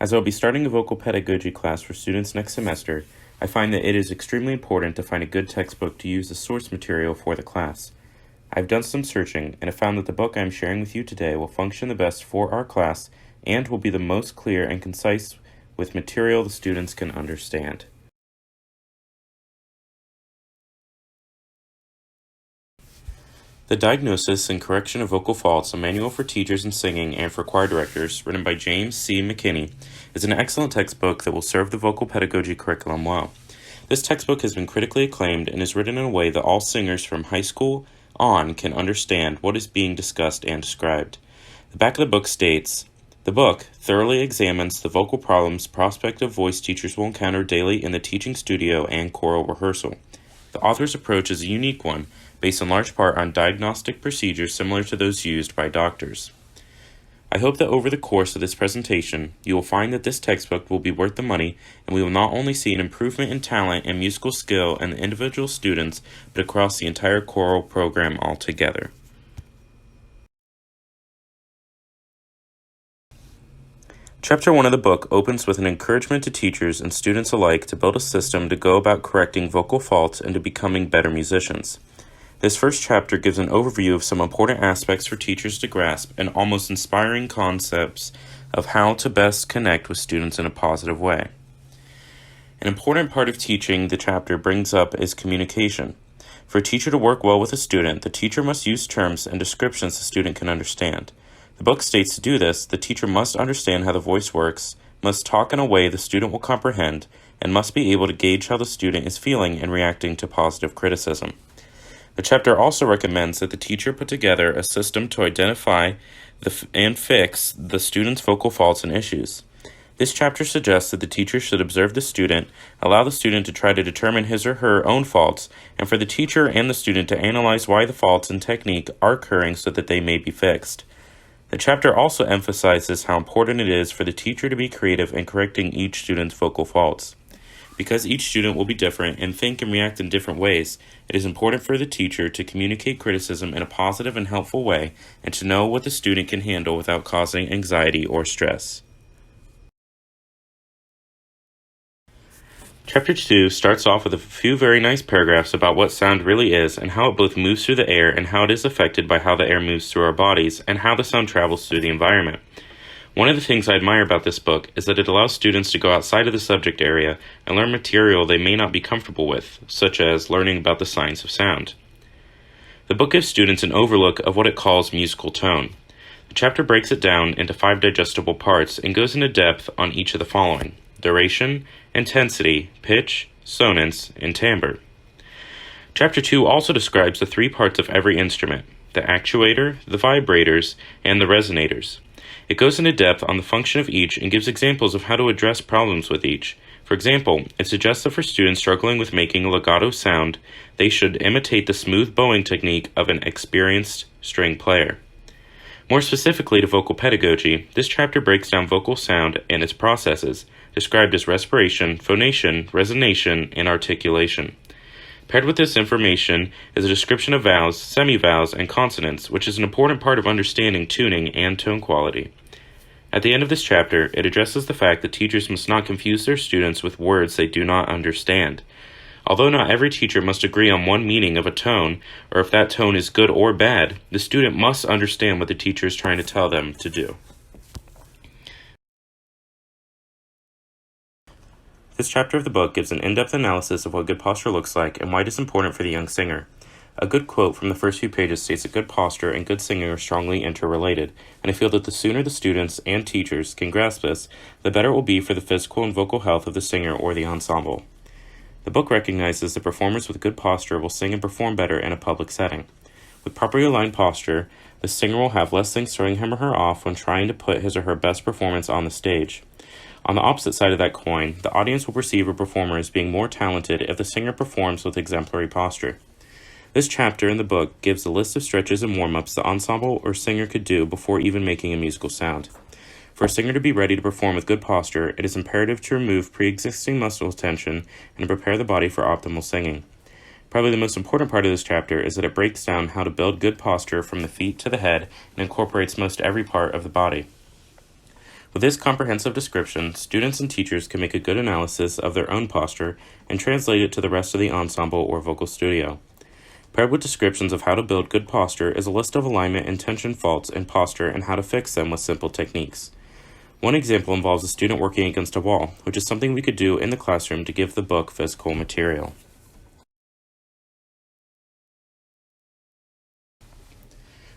As I will be starting a vocal pedagogy class for students next semester, I find that it is extremely important to find a good textbook to use as source material for the class. I have done some searching and have found that the book I am sharing with you today will function the best for our class and will be the most clear and concise with material the students can understand. The Diagnosis and Correction of Vocal Faults, a manual for teachers in singing and for choir directors, written by James C. McKinney, is an excellent textbook that will serve the vocal pedagogy curriculum well. This textbook has been critically acclaimed and is written in a way that all singers from high school on can understand what is being discussed and described. The back of the book states, "The book thoroughly examines the vocal problems prospective voice teachers will encounter daily in the teaching studio and choral rehearsal. The author's approach is a unique one, based in large part on diagnostic procedures similar to those used by doctors." I hope that over the course of this presentation, you will find that this textbook will be worth the money, and we will not only see an improvement in talent and musical skill in the individual students, but across the entire choral program altogether. Chapter 1 of the book opens with an encouragement to teachers and students alike to build a system to go about correcting vocal faults and to becoming better musicians. This first chapter gives an overview of some important aspects for teachers to grasp and almost inspiring concepts of how to best connect with students in a positive way. An important part of teaching the chapter brings up is communication. For a teacher to work well with a student, the teacher must use terms and descriptions the student can understand. The book states to do this, the teacher must understand how the voice works, must talk in a way the student will comprehend, and must be able to gauge how the student is feeling and reacting to positive criticism. The chapter also recommends that the teacher put together a system to identify and fix the student's vocal faults and issues. This chapter suggests that the teacher should observe the student, allow the student to try to determine his or her own faults, and for the teacher and the student to analyze why the faults and technique are occurring so that they may be fixed. The chapter also emphasizes how important it is for the teacher to be creative in correcting each student's vocal faults. Because each student will be different and think and react in different ways, it is important for the teacher to communicate criticism in a positive and helpful way and to know what the student can handle without causing anxiety or stress. Chapter 2 starts off with a few very nice paragraphs about what sound really is and how it both moves through the air and how it is affected by how the air moves through our bodies and how the sound travels through the environment. One of the things I admire about this book is that it allows students to go outside of the subject area and learn material they may not be comfortable with, such as learning about the science of sound. The book gives students an overlook of what it calls musical tone. The chapter breaks it down into 5 digestible parts and goes into depth on each of the following: duration, intensity, pitch, sonance, and timbre. Chapter 2 also describes the 3 parts of every instrument: the actuator, the vibrators, and the resonators. It goes into depth on the function of each and gives examples of how to address problems with each. For example, it suggests that for students struggling with making a legato sound, they should imitate the smooth bowing technique of an experienced string player. More specifically to vocal pedagogy, this chapter breaks down vocal sound and its processes, described as respiration, phonation, resonation, and articulation. Paired with this information is a description of vowels, semivowels, and consonants, which is an important part of understanding tuning and tone quality. At the end of this chapter, it addresses the fact that teachers must not confuse their students with words they do not understand. Although not every teacher must agree on one meaning of a tone, or if that tone is good or bad, the student must understand what the teacher is trying to tell them to do. This chapter of the book gives an in-depth analysis of what good posture looks like and why it is important for the young singer. A good quote from the first few pages states that good posture and good singing are strongly interrelated, and I feel that the sooner the students and teachers can grasp this, the better it will be for the physical and vocal health of the singer or the ensemble. The book recognizes that performers with good posture will sing and perform better in a public setting. With properly aligned posture, the singer will have less things throwing him or her off when trying to put his or her best performance on the stage. On the opposite side of that coin, the audience will perceive a performer as being more talented if the singer performs with exemplary posture. This chapter in the book gives a list of stretches and warm-ups the ensemble or singer could do before even making a musical sound. For a singer to be ready to perform with good posture, it is imperative to remove pre-existing muscle tension and prepare the body for optimal singing. Probably the most important part of this chapter is that it breaks down how to build good posture from the feet to the head and incorporates most every part of the body. With this comprehensive description, students and teachers can make a good analysis of their own posture and translate it to the rest of the ensemble or vocal studio. Paired with descriptions of how to build good posture is a list of alignment and tension faults in posture and how to fix them with simple techniques. One example involves a student working against a wall, which is something we could do in the classroom to give the book physical material.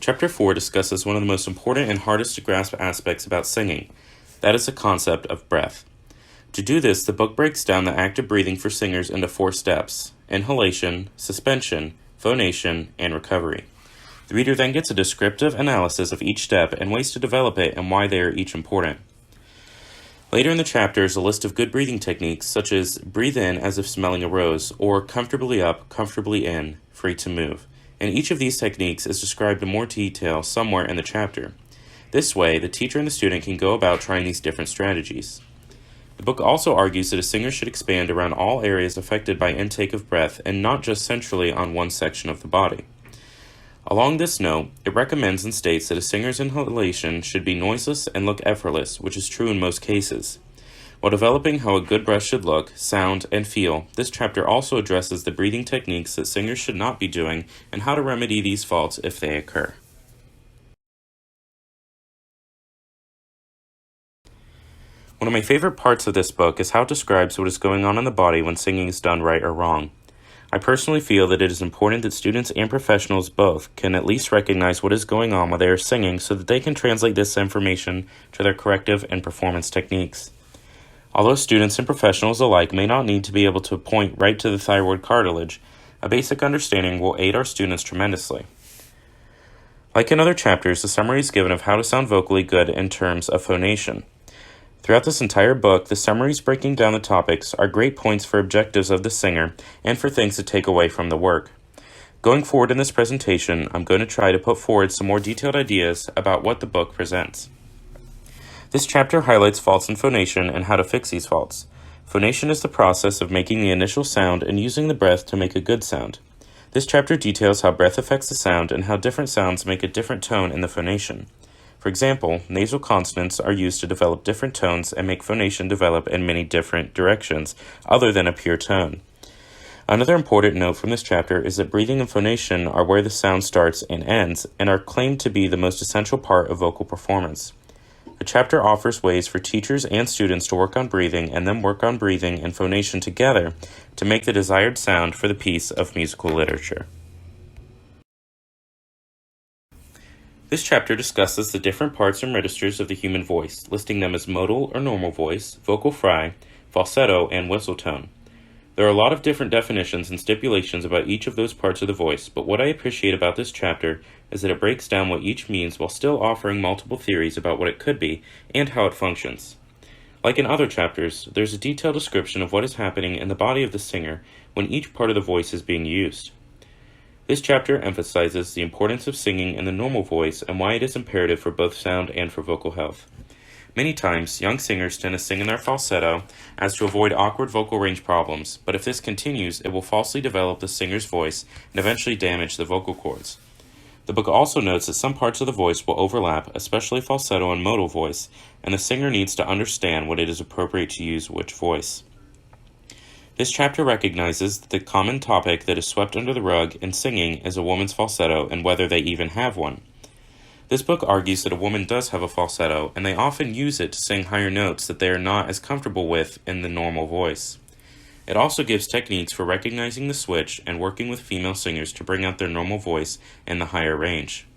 Chapter 4 discusses one of the most important and hardest to grasp aspects about singing. That is the concept of breath. To do this, the book breaks down the act of breathing for singers into 4 steps: inhalation, suspension, phonation, and recovery. The reader then gets a descriptive analysis of each step and ways to develop it and why they are each important. Later in the chapter is a list of good breathing techniques, such as breathe in as if smelling a rose, or comfortably up, comfortably in, free to move. And each of these techniques is described in more detail somewhere in the chapter. This way, the teacher and the student can go about trying these different strategies. The book also argues that a singer should expand around all areas affected by intake of breath and not just centrally on one section of the body. Along this note, it recommends and states that a singer's inhalation should be noiseless and look effortless, which is true in most cases. While developing how a good breath should look, sound, and feel, this chapter also addresses the breathing techniques that singers should not be doing and how to remedy these faults if they occur. One of my favorite parts of this book is how it describes what is going on in the body when singing is done right or wrong. I personally feel that it is important that students and professionals both can at least recognize what is going on while they are singing so that they can translate this information to their corrective and performance techniques. Although students and professionals alike may not need to be able to point right to the thyroid cartilage, a basic understanding will aid our students tremendously. Like in other chapters, the summary is given of how to sound vocally good in terms of phonation. Throughout this entire book, the summaries breaking down the topics are great points for objectives of the singer and for things to take away from the work. Going forward in this presentation, I'm going to try to put forward some more detailed ideas about what the book presents. This chapter highlights faults in phonation and how to fix these faults. Phonation is the process of making the initial sound and using the breath to make a good sound. This chapter details how breath affects the sound and how different sounds make a different tone in the phonation. For example, nasal consonants are used to develop different tones and make phonation develop in many different directions other than a pure tone. Another important note from this chapter is that breathing and phonation are where the sound starts and ends and are claimed to be the most essential part of vocal performance. The chapter offers ways for teachers and students to work on breathing and then work on breathing and phonation together to make the desired sound for the piece of musical literature. This chapter discusses the different parts and registers of the human voice, listing them as modal or normal voice, vocal fry, falsetto, and whistle tone. There are a lot of different definitions and stipulations about each of those parts of the voice, but what I appreciate about this chapter is that it breaks down what each means while still offering multiple theories about what it could be and how it functions. Like in other chapters, there's a detailed description of what is happening in the body of the singer when each part of the voice is being used. This chapter emphasizes the importance of singing in the normal voice and why it is imperative for both sound and for vocal health. Many times, young singers tend to sing in their falsetto as to avoid awkward vocal range problems, but if this continues, it will falsely develop the singer's voice and eventually damage the vocal cords. The book also notes that some parts of the voice will overlap, especially falsetto and modal voice, and the singer needs to understand when it is appropriate to use which voice. This chapter recognizes that the common topic that is swept under the rug in singing is a woman's falsetto and whether they even have one. This book argues that a woman does have a falsetto, and they often use it to sing higher notes that they are not as comfortable with in the normal voice. It also gives techniques for recognizing the switch and working with female singers to bring out their normal voice in the higher range.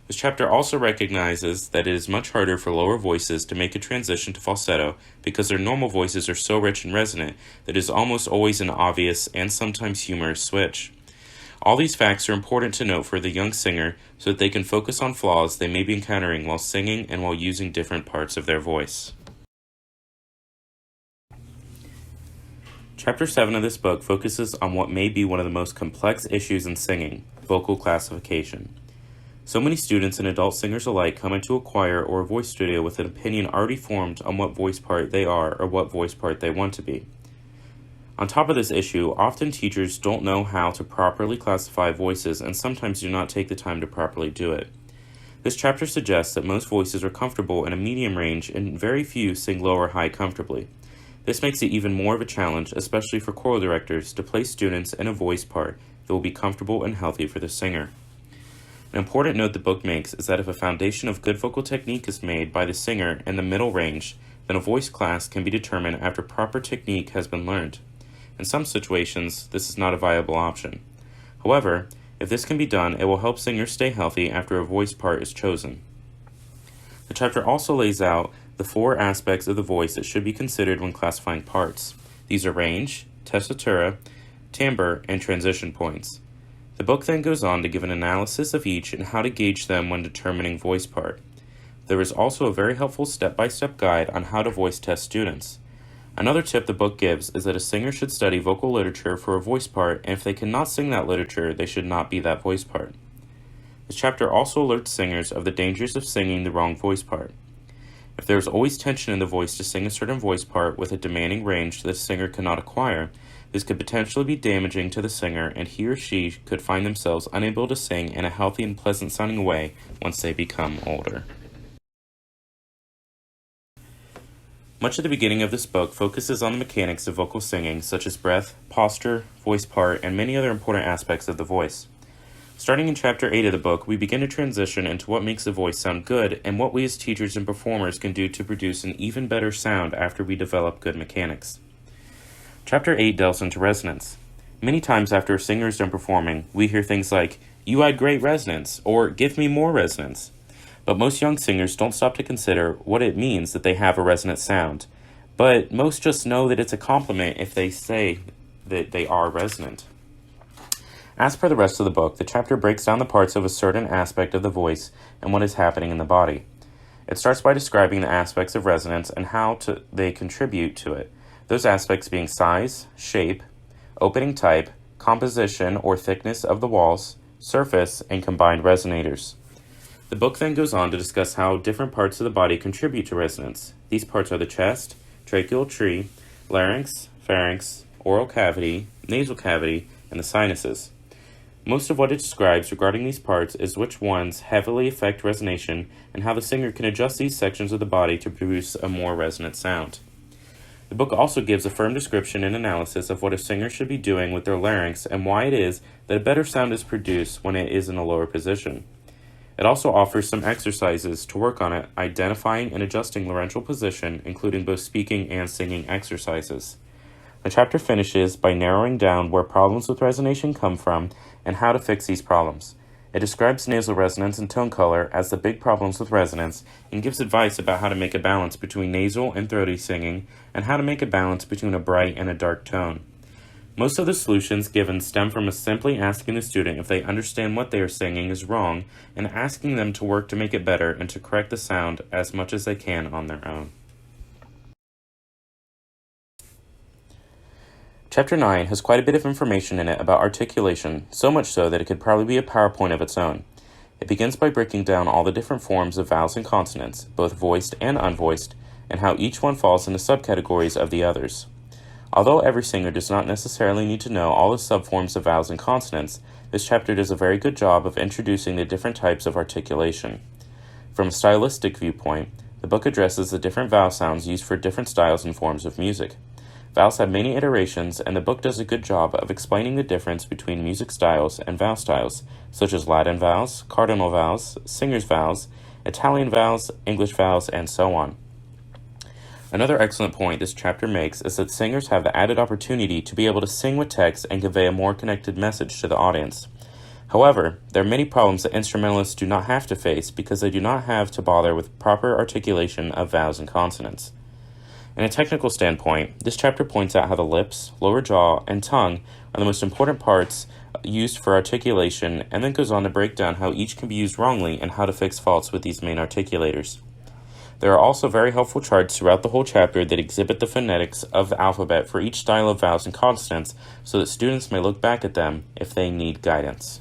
This chapter also recognizes that it is much harder for lower voices to make a transition to falsetto because their normal voices are so rich and resonant that it is almost always an obvious and sometimes humorous switch. All these facts are important to note for the young singer so that they can focus on flaws they may be encountering while singing and while using different parts of their voice. Chapter 7 of this book focuses on what may be one of the most complex issues in singing, vocal classification. So many students and adult singers alike come into a choir or a voice studio with an opinion already formed on what voice part they are or what voice part they want to be. On top of this issue, often teachers don't know how to properly classify voices and sometimes do not take the time to properly do it. This chapter suggests that most voices are comfortable in a medium range and very few sing low or high comfortably. This makes it even more of a challenge, especially for choral directors, to place students in a voice part that will be comfortable and healthy for the singer. An important note the book makes is that if a foundation of good vocal technique is made by the singer in the middle range, then a voice class can be determined after proper technique has been learned. In some situations, this is not a viable option. However, if this can be done, it will help singers stay healthy after a voice part is chosen. The chapter also lays out the 4 aspects of the voice that should be considered when classifying parts. These are range, tessitura, timbre, and transition points. The book then goes on to give an analysis of each and how to gauge them when determining voice part. There is also a very helpful step-by-step guide on how to voice test students. Another tip the book gives is that a singer should study vocal literature for a voice part, and if they cannot sing that literature, they should not be that voice part. This chapter also alerts singers of the dangers of singing the wrong voice part. If there is always tension in the voice to sing a certain voice part with a demanding range that the singer cannot acquire, this could potentially be damaging to the singer, and he or she could find themselves unable to sing in a healthy and pleasant-sounding way once they become older. Much of the beginning of this book focuses on the mechanics of vocal singing, such as breath, posture, voice part, and many other important aspects of the voice. Starting in Chapter 8 of the book, we begin to transition into what makes a voice sound good and what we as teachers and performers can do to produce an even better sound after we develop good mechanics. Chapter 8 delves into resonance. Many times after a singer is done performing, we hear things like, "You had great resonance," or "Give me more resonance." But most young singers don't stop to consider what it means that they have a resonant sound. But most just know that it's a compliment if they say that they are resonant. As per the rest of the book, the chapter breaks down the parts of a certain aspect of the voice and what is happening in the body. It starts by describing the aspects of resonance and how they contribute to it, those aspects being size, shape, opening type, composition or thickness of the walls, surface, and combined resonators. The book then goes on to discuss how different parts of the body contribute to resonance. These parts are the chest, tracheal tree, larynx, pharynx, oral cavity, nasal cavity, and the sinuses. Most of what it describes regarding these parts is which ones heavily affect resonation and how the singer can adjust these sections of the body to produce a more resonant sound. The book also gives a firm description and analysis of what a singer should be doing with their larynx and why it is that a better sound is produced when it is in a lower position. It also offers some exercises to work on it, identifying and adjusting laryngeal position, including both speaking and singing exercises. The chapter finishes by narrowing down where problems with resonation come from and how to fix these problems. It describes nasal resonance and tone color as the big problems with resonance and gives advice about how to make a balance between nasal and throaty singing and how to make a balance between a bright and a dark tone. Most of the solutions given stem from us simply asking the student if they understand what they are singing is wrong and asking them to work to make it better and to correct the sound as much as they can on their own. Chapter 9 has quite a bit of information in it about articulation, so much so that it could probably be a PowerPoint of its own. It begins by breaking down all the different forms of vowels and consonants, both voiced and unvoiced, and how each one falls into subcategories of the others. Although every singer does not necessarily need to know all the subforms of vowels and consonants, this chapter does a very good job of introducing the different types of articulation. From a stylistic viewpoint, the book addresses the different vowel sounds used for different styles and forms of music. Vowels have many iterations, and the book does a good job of explaining the difference between music styles and vowel styles, such as Latin vowels, cardinal vowels, singer's vowels, Italian vowels, English vowels, and so on. Another excellent point this chapter makes is that singers have the added opportunity to be able to sing with text and convey a more connected message to the audience. However, there are many problems that instrumentalists do not have to face because they do not have to bother with proper articulation of vowels and consonants. In a technical standpoint, this chapter points out how the lips, lower jaw, and tongue are the most important parts used for articulation, and then goes on to break down how each can be used wrongly and how to fix faults with these main articulators. There are also very helpful charts throughout the whole chapter that exhibit the phonetics of the alphabet for each style of vowels and consonants so that students may look back at them if they need guidance.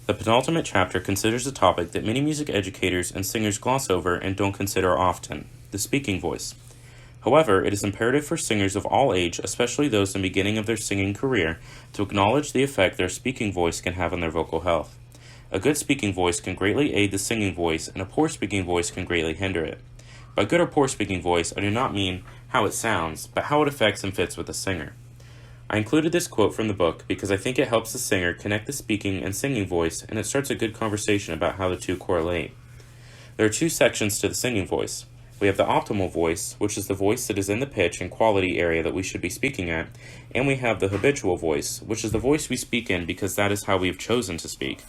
The penultimate chapter considers a topic that many music educators and singers gloss over and don't consider often, the speaking voice. However, it is imperative for singers of all age, especially those in the beginning of their singing career, to acknowledge the effect their speaking voice can have on their vocal health. A good speaking voice can greatly aid the singing voice, and a poor speaking voice can greatly hinder it. By good or poor speaking voice, I do not mean how it sounds, but how it affects and fits with the singer. I included this quote from the book because I think it helps the singer connect the speaking and singing voice, and it starts a good conversation about how the two correlate. There are two sections to the singing voice. We have the optimal voice, which is the voice that is in the pitch and quality area that we should be speaking at, and we have the habitual voice, which is the voice we speak in because that is how we have chosen to speak.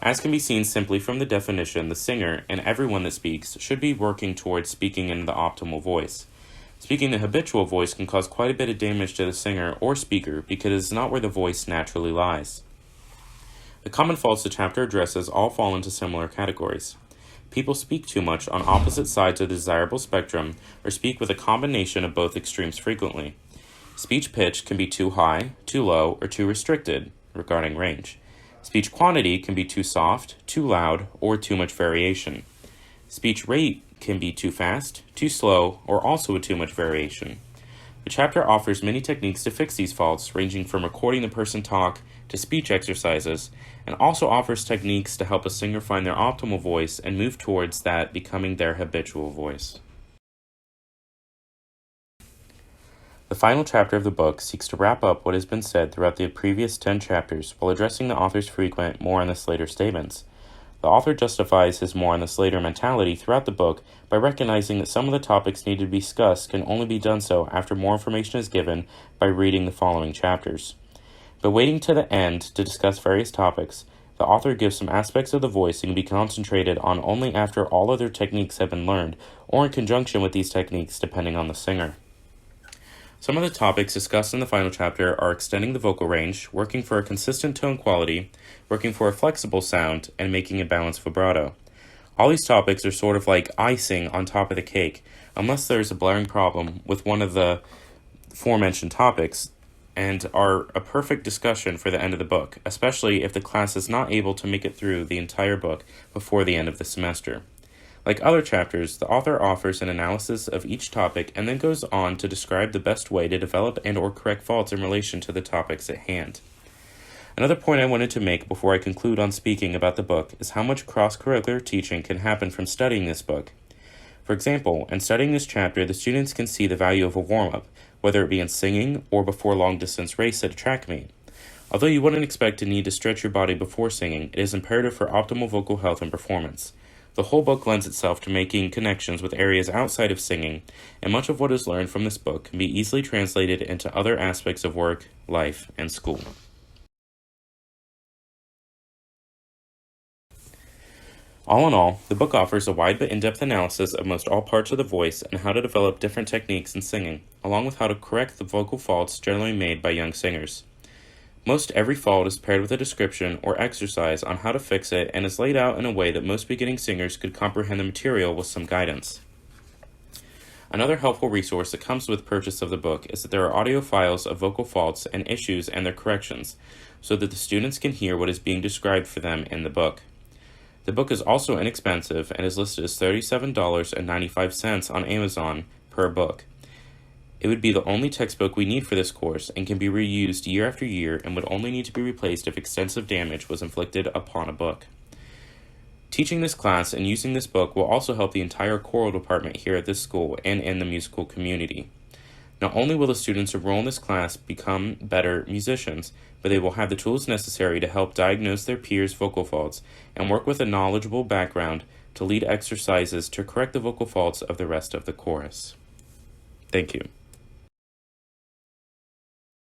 As can be seen simply from the definition, the singer, and everyone that speaks, should be working towards speaking in the optimal voice. Speaking the habitual voice can cause quite a bit of damage to the singer or speaker because it is not where the voice naturally lies. The common faults the chapter addresses all fall into similar categories. People speak too much on opposite sides of the desirable spectrum or speak with a combination of both extremes frequently. Speech pitch can be too high, too low, or too restricted regarding range. Speech quantity can be too soft, too loud, or too much variation. Speech rate can be too fast, too slow, or also with too much variation. The chapter offers many techniques to fix these faults, ranging from recording the person talk to speech exercises, and also offers techniques to help a singer find their optimal voice and move towards that becoming their habitual voice. The final chapter of the book seeks to wrap up what has been said throughout the previous 10 chapters while addressing the author's frequent more on this later statements. The author justifies his more on this later mentality throughout the book by recognizing that some of the topics needed to be discussed can only be done so after more information is given by reading the following chapters. By waiting to the end to discuss various topics, the author gives some aspects of the voice that can be concentrated on only after all other techniques have been learned, or in conjunction with these techniques depending on the singer. Some of the topics discussed in the final chapter are extending the vocal range, working for a consistent tone quality, working for a flexible sound, and making a balanced vibrato. All these topics are sort of like icing on top of the cake, unless there is a blaring problem with one of the aforementioned topics, and are a perfect discussion for the end of the book, especially if the class is not able to make it through the entire book before the end of the semester. Like other chapters, the author offers an analysis of each topic and then goes on to describe the best way to develop and or correct faults in relation to the topics at hand. Another point I wanted to make before I conclude on speaking about the book is how much cross-curricular teaching can happen from studying this book. For example, in studying this chapter, the students can see the value of a warm-up, whether it be in singing or before long-distance race at a track meet. Although you wouldn't expect to need to stretch your body before singing, it is imperative for optimal vocal health and performance. The whole book lends itself to making connections with areas outside of singing, and much of what is learned from this book can be easily translated into other aspects of work, life, and school. All in all, the book offers a wide but in-depth analysis of most all parts of the voice and how to develop different techniques in singing, along with how to correct the vocal faults generally made by young singers. Most every fault is paired with a description or exercise on how to fix it and is laid out in a way that most beginning singers could comprehend the material with some guidance. Another helpful resource that comes with purchase of the book is that there are audio files of vocal faults and issues and their corrections, so that the students can hear what is being described for them in the book. The book is also inexpensive and is listed as $37.95 on Amazon per book. It would be the only textbook we need for this course and can be reused year after year and would only need to be replaced if extensive damage was inflicted upon a book. Teaching this class and using this book will also help the entire choral department here at this school and in the musical community. Not only will the students enroll in this class become better musicians, but they will have the tools necessary to help diagnose their peers' vocal faults and work with a knowledgeable background to lead exercises to correct the vocal faults of the rest of the chorus. Thank you.